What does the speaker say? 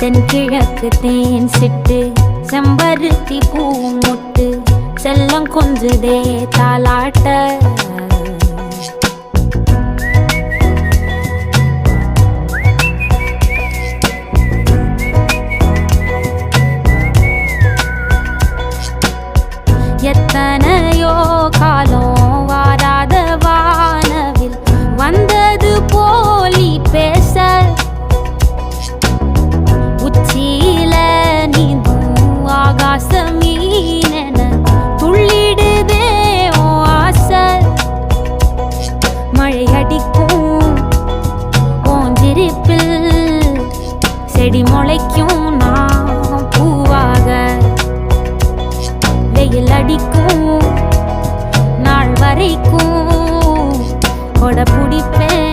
தென்கிழக்கு தேன் சிட்டு செம்பருத்தி பூ முட்டு செல்லம் கொஞ்சுதே தாலாட்ட எத்தனையோ காலம் வாராத வானவில் வந்தது போலி பேச உச்சியில நீந்தும் ஆகாச மீனென துள்ளிடுதே ஓ ஆசை மழை அடிக்கும் ஓஞ்சிருப்பில் செடி முளைக்கும் நான் பூவாக வெயில் அடிக்கும் நாள் வரைக்கும் கொடை பிடிப்பேன்